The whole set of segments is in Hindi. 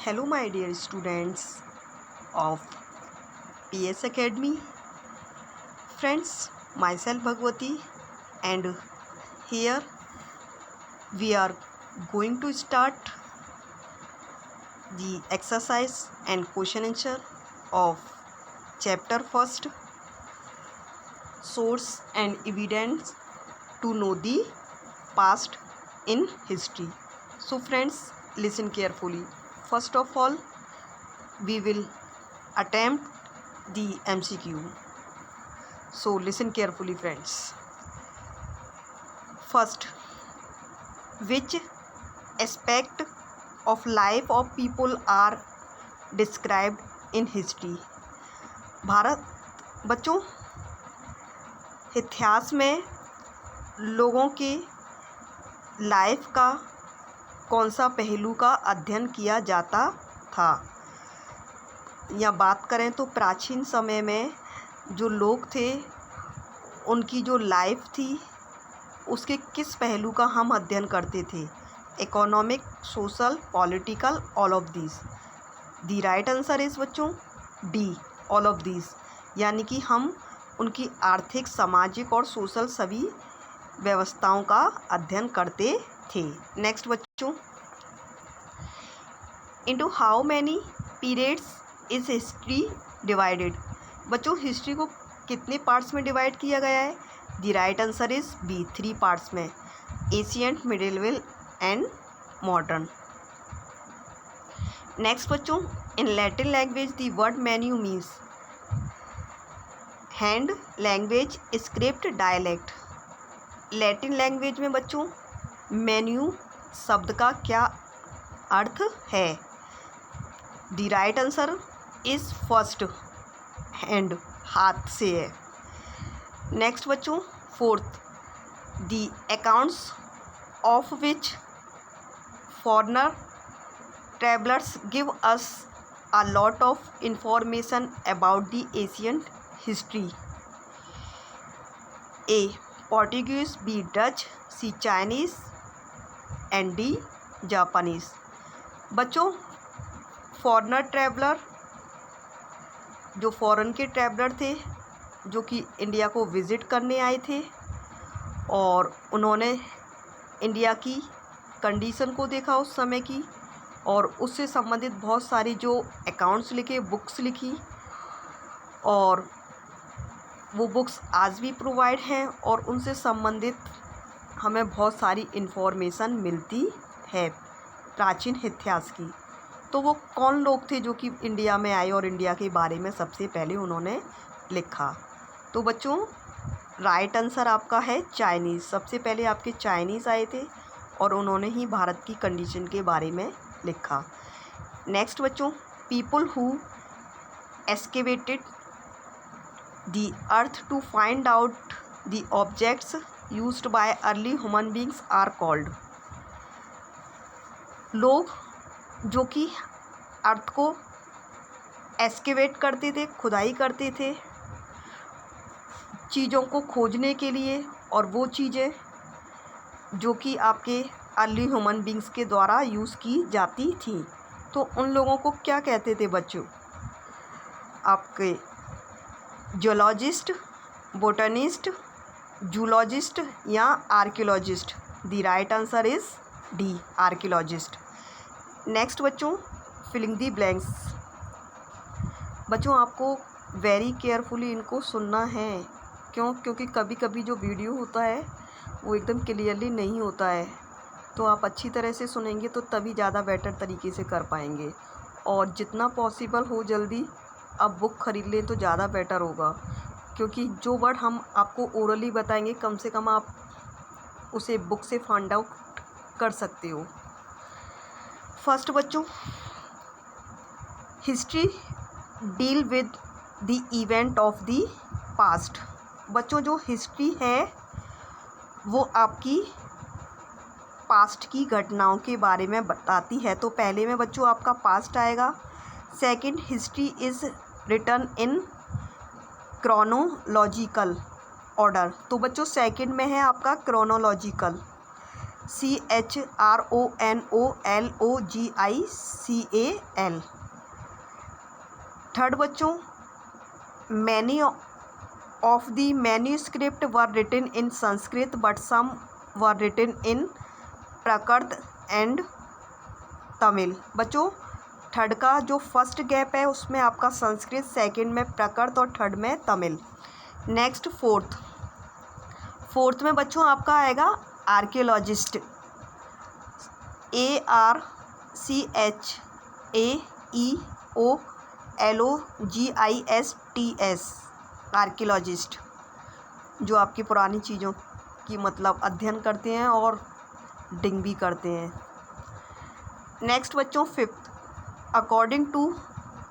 Hello, my dear students of PS Academy. Friends, myself Bhagwati, and here we are going to start the exercise and question answer of chapter first, source and evidence to know the past in history. So friends, listen carefully. First of all, we will attempt the MCQ. So listen carefully, friends. First, which aspect of life of people are described in history? Bharat बच्चों, इतिहास में लोगों के लाइफ का कौन सा पहलू का अध्ययन किया जाता था? या बात करें तो प्राचीन समय में जो लोग थे उनकी जो लाइफ थी उसके किस पहलू का हम अध्ययन करते थे? Economic, social, political, all of this. The right answer is बच्चों डी, ऑल ऑफ दिस। यानी कि हम उनकी आर्थिक, सामाजिक और सोशल सभी व्यवस्थाओं का अध्ययन करते थे। नेक्स्ट बच्चों, into how many periods is history divided? बच्चों, हिस्ट्री को कितने पार्ट्स में डिवाइड किया गया है? The right answer is B, 3 parts में, ancient, medieval and modern. Next बच्चों, in Latin language the word manu means hand, language, script, dialect. Latin language में बच्चों मेन्यू शब्द का क्या अर्थ है? The right answer is first, hand, हाथ से है। नेक्स्ट बच्चों, fourth, the accounts of which foreigner travellers give us a lot of information about the ancient history. A. Portuguese, B. Dutch, C. Chinese and D. Japanese. बच्चों, फॉरेनर ट्रैवलर, जो फॉरेन के ट्रैवलर थे जो कि इंडिया को विज़िट करने आए थे और उन्होंने इंडिया की कंडीशन को देखा उस समय की और उससे संबंधित बहुत सारी जो अकाउंट्स लिखे, बुक्स लिखी, और वो बुक्स आज भी प्रोवाइड हैं और उनसे संबंधित हमें बहुत सारी इन्फॉर्मेशन मिलती है प्राचीन इतिहास की। तो वो कौन लोग थे जो कि इंडिया में आए और इंडिया के बारे में सबसे पहले उन्होंने लिखा? तो बच्चों, राइट आंसर आपका है चाइनीज़। सबसे पहले आपके चाइनीज़ आए थे और उन्होंने ही भारत की कंडीशन के बारे में लिखा। नेक्स्ट बच्चों, people who excavated the earth to find out the objects used by early human beings are called. लोग जो कि अर्थ को एक्सकेवेट करते थे, खुदाई करते थे चीज़ों को खोजने के लिए, और वो चीज़ें जो कि आपके अर्ली ह्यूमन बींग्स के द्वारा यूज़ की जाती थी, तो उन लोगों को क्या कहते थे बच्चों? आपके जियोलॉजिस्ट, बोटनिस्ट, जूलॉजिस्ट या archaeologist. The right answer is D, archaeologist. Next बच्चों, फिलिंग दी ब्लैंक्स। बच्चों, आपको वेरी केयरफुली इनको सुनना है। क्योंकि कभी कभी जो वीडियो होता है वो एकदम क्लियरली नहीं होता है, तो आप अच्छी तरह से सुनेंगे तो तभी ज़्यादा बेटर तरीके से कर पाएंगे। और जितना पॉसिबल हो जल्दी आप बुक ख़रीद लें तो ज़्यादा बेटर होगा, क्योंकि जो वर्ड हम आपको ओरली बताएंगे कम से कम आप उसे बुक से फाइंड आउट कर सकते हो। फर्स्ट बच्चों, history deal with the event of the past. बच्चों, जो हिस्ट्री है वो आपकी पास्ट की घटनाओं के बारे में बताती है। तो पहले में बच्चों आपका पास्ट आएगा। Second, history is written in chronological order. तो बच्चों सेकंड में है आपका क्रोनोलॉजिकल। CHRONOLOGICAL। थर्ड बच्चों, many of the manuscript were written in Sanskrit but some were written in Prakrit and Tamil. बच्चों थर्ड का जो फर्स्ट गैप है उसमें आपका संस्कृत, सेकंड में प्राकृत और थर्ड में तमिल। नेक्स्ट फोर्थ में बच्चों आपका आएगा आर्कियोलॉजिस्ट, ARCHAEOLOGISTS, आर्कियोलॉजिस्ट, जो आपकी पुरानी चीज़ों की मतलब अध्ययन करते हैं और डिग भी करते हैं। नेक्स्ट बच्चों fifth, according to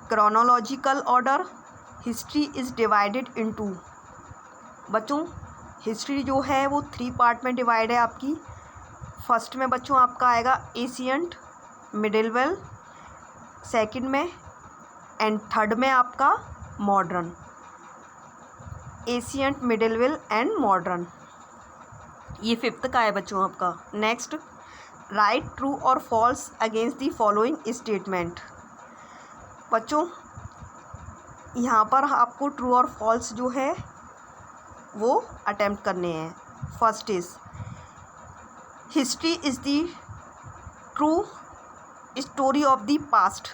chronological order history is divided into. बच्चों हिस्ट्री जो है वो 3 पार्ट में डिवाइड है आपकी। फर्स्ट में बच्चों आपका आएगा एशियंट, मिडिलवेल, सेकंड में एंड थर्ड में आपका modern. Ancient, medieval and modern, ये फिफ्थ का है बच्चों आपका। नेक्स्ट, राइट ट्रू और false against the following statement. बच्चों यहाँ पर आपको ट्रू और फॉल्स जो है वो अटेम्प्ट करने हैं। First is history is the true story of the past.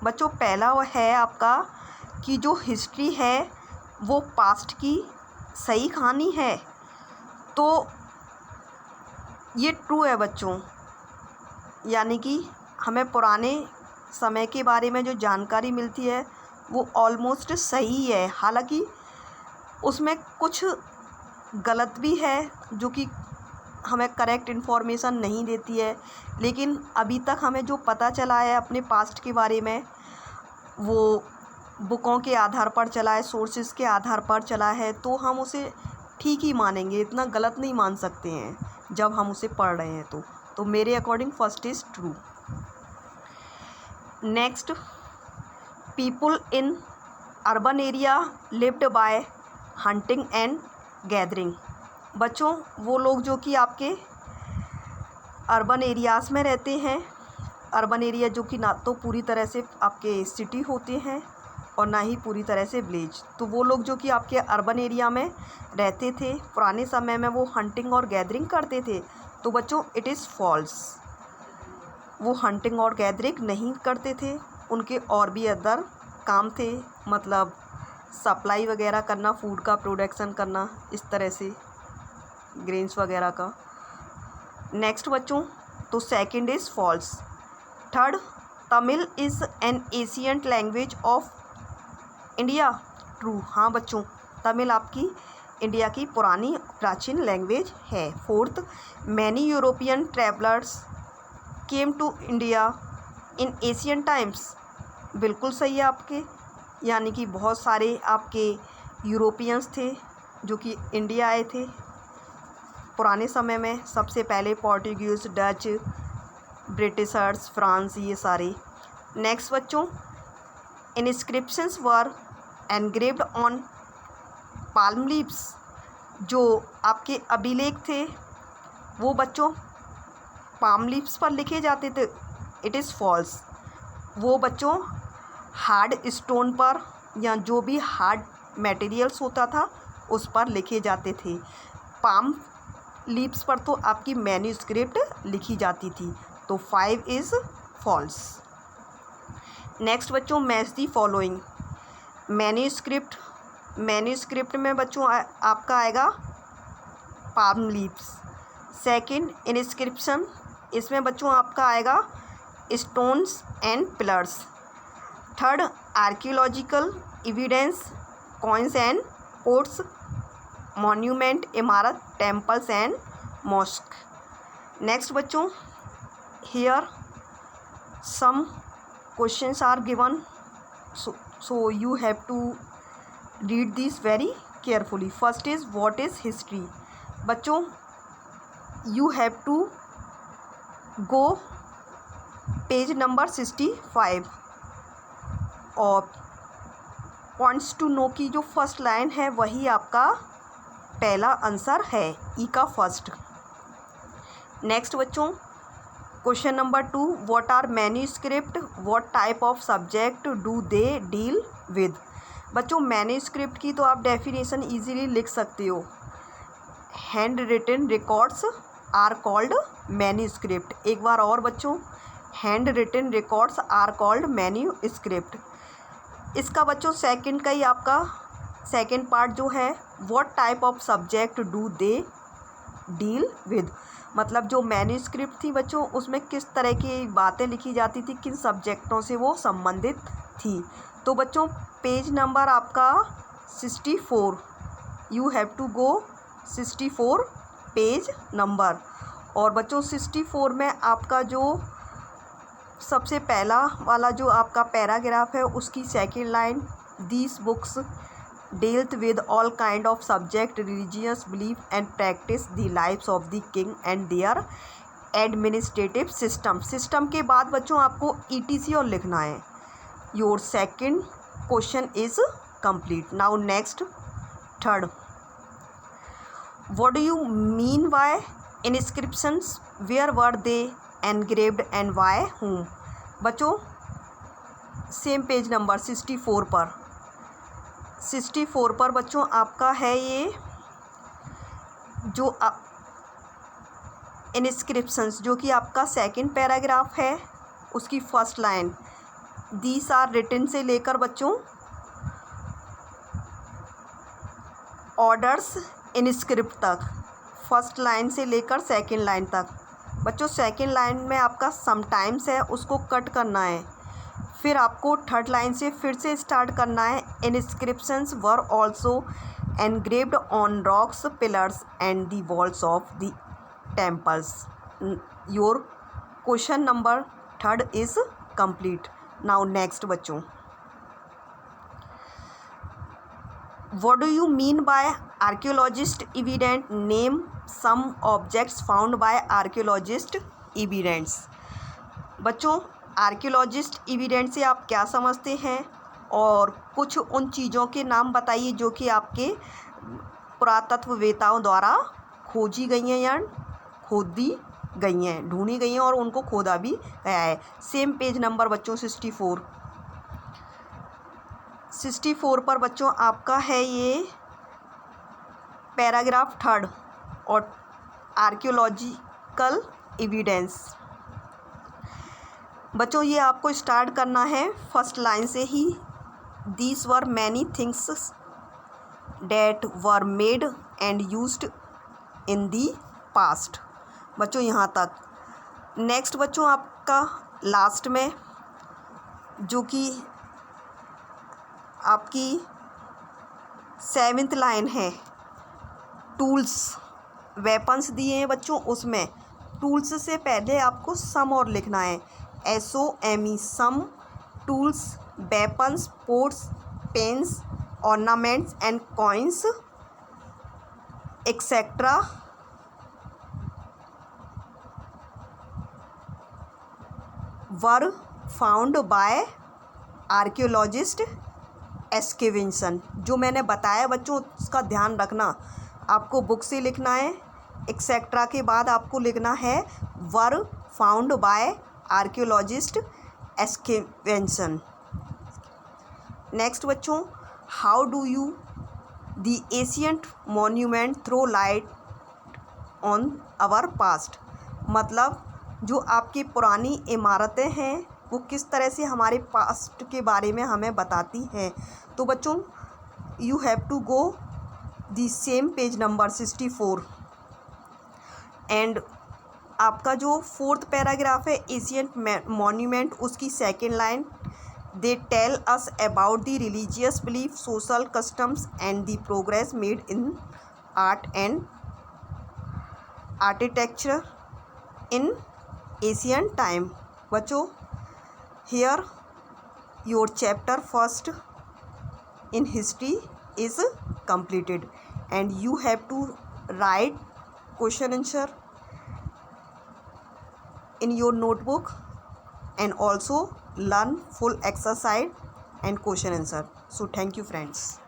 बच्चों पहला वो है आपका कि जो हिस्ट्री है वो पास्ट की सही कहानी है, तो ये ट्रू है बच्चों। यानी कि हमें पुराने समय के बारे में जो जानकारी मिलती है वो ऑलमोस्ट सही है, हालांकि उसमें कुछ गलत भी है जो कि हमें करेक्ट इन्फॉर्मेशन नहीं देती है, लेकिन अभी तक हमें जो पता चला है अपने पास्ट के बारे में वो बुकों के आधार पर चला है, सोर्सेज के आधार पर चला है, तो हम उसे ठीक ही मानेंगे, इतना गलत नहीं मान सकते हैं जब हम उसे पढ़ रहे हैं। तो मेरे according first is true. Next, people in urban area lived bye hunting and gathering. बच्चों वो लोग जो कि आपके अर्बन एरियाज़ में रहते हैं, अर्बन एरिया जो कि ना तो पूरी तरह से आपके सिटी होते हैं और ना ही पूरी तरह से विलेज, तो वो लोग जो कि आपके अर्बन एरिया में रहते थे पुराने समय में वो हंटिंग और गैदरिंग करते थे। तो बच्चों इट इज़ फॉल्स, वो हंटिंग और गैदरिंग नहीं करते थे, उनके और भी अदर काम थे, मतलब सप्लाई वगैरह करना, फूड का प्रोडक्शन करना, इस तरह से ग्रेन्स वगैरह का। नेक्स्ट बच्चों तो second is false. Third, Tamil is an ancient language of India. True, हाँ बच्चों तमिल आपकी इंडिया की पुरानी प्राचीन लैंग्वेज है। Fourth, many European travellers came to India in Asian times. बिल्कुल सही है आपके, यानी कि बहुत सारे आपके यूरोपियंस थे जो कि इंडिया आए थे पुराने समय में। सबसे पहले पोर्टुगीज़, डच, ब्रिटिशर्स, फ्रांस, ये सारे। नेक्स्ट बच्चों, इनस्क्रिप्शंस वर एनग्रेव्ड ऑन पाल्म लीव्स। जो आपके अभिलेख थे वो बच्चों पाम लीव्स पर लिखे जाते थे। इट इज़ फॉल्स, वो बच्चों हार्ड स्टोन पर या जो भी हार्ड मटेरियल्स होता था उस पर लिखे जाते थे। पाम लीव्स पर तो आपकी मैन्यूस्क्रिप्ट लिखी जाती थी। तो 5 इज़ फॉल्स। नेक्स्ट बच्चों, मैच दी फॉलोइंग। मैन्यूस्क्रिप्ट में बच्चों आपका आएगा पाम लीव्स। सेकंड, इनस्क्रिप्शन, इसमें बच्चों आपका आएगा stones and pillars. Third, archaeological evidence, coins and pots, monument, इमारत, टेम्पल्स एंड मॉस्क। नेक्स्ट बच्चों, here some questions are given, so you have to read these very carefully. First is what is history। बच्चों you have to go page number 65 और पॉइंट्स टू नो की जो फर्स्ट लाइन है वही आपका पहला आंसर है, ई का फर्स्ट। नेक्स्ट बच्चों, question number 2, what are manuscript, what type of subject do they deal with. बच्चों मैन्यूस्क्रिप्ट की तो आप डेफिनेशन इजीली लिख सकते हो, handwritten records are called manuscript. एक बार और बच्चों, handwritten records are called manuscript. इसका बच्चों सेकंड का ही आपका सेकंड पार्ट जो है, what type of subject do they deal with, मतलब जो मैन्यूस्क्रिप्ट थी बच्चों उसमें किस तरह की बातें लिखी जाती थी, किन सब्जेक्टों से वो संबंधित थी। तो बच्चों पेज नंबर आपका 64, you have to go 64 page number. और बच्चों 64 में आपका जो सबसे पहला वाला जो आपका पैराग्राफ है उसकी second line, these books dealt with all kind of subject, religious belief and practice, the lives of the king and their administrative system। System के बाद बच्चों आपको ETC और लिखना है। Your second question is complete. Now next third, what do you mean by inscriptions, where were they engraved and by whom. बच्चों सेम पेज नंबर 64 पर बच्चों आपका है ये जो इनस्क्रिप्शंस, जो कि आपका सेकंड पैराग्राफ है उसकी first line, these are written से लेकर बच्चों ऑर्डर्स इनस्क्रिप्ट तक, फर्स्ट लाइन से लेकर सेकंड लाइन तक। बच्चों सेकंड लाइन में आपका समटाइम्स है उसको कट करना है, फिर आपको थर्ड लाइन से फिर से स्टार्ट करना है। Inscriptions were also engraved on rocks, pillars and the walls of the temples. Your question number third is complete. Now next बच्चों, what do you mean by archaeologist evident, name some objects found by archaeologist evidents. बच्चों आर्कियोलॉजिस्ट एविडेंट से आप क्या समझते हैं, और कुछ उन चीज़ों के नाम बताइए जो कि आपके पुरातत्ववेताओं द्वारा खोजी गई हैं या खोदी गई हैं, ढूंढी गई हैं और उनको खोदा भी गया है। सेम पेज नंबर बच्चों 64 पर बच्चों आपका है ये पैराग्राफ थर्ड और आर्कियोलॉजिकल एविडेंस। बच्चों ये आपको स्टार्ट करना है फर्स्ट लाइन से ही, these were many things that were made and used in the past. बच्चों यहाँ तक। नेक्स्ट बच्चों आपका लास्ट में जो कि आपकी 7th लाइन है, टूल्स वेपन्स दिए हैं बच्चों, उसमें टूल्स से पहले आपको सम और लिखना है, SOME some, tools, weapons, pots, pens, ornaments and coins etcetera were found by archaeologist excavation. जो मैंने बताया बच्चों उसका ध्यान रखना, आपको बुक से लिखना है, एक्सेट्रा के बाद आपको लिखना है were found by archaeologist excavation. Next बच्चों, how do you the ancient monument throw light on our past, मतलब जो आपकी पुरानी इमारतें हैं वो किस तरह से हमारे पास्ट के बारे में हमें बताती हैं। तो बच्चों you have to go the same page number 64 and आपका जो 4th पैराग्राफ है एशियंट मॉन्यूमेंट, उसकी second line, they tell us about the religious belief, social customs and the progress made in art and architecture in Asian time. बच्चों here your chapter first in history is completed and you have to write question answer in your notebook and also learn full exercise and question answer. So thank you friends.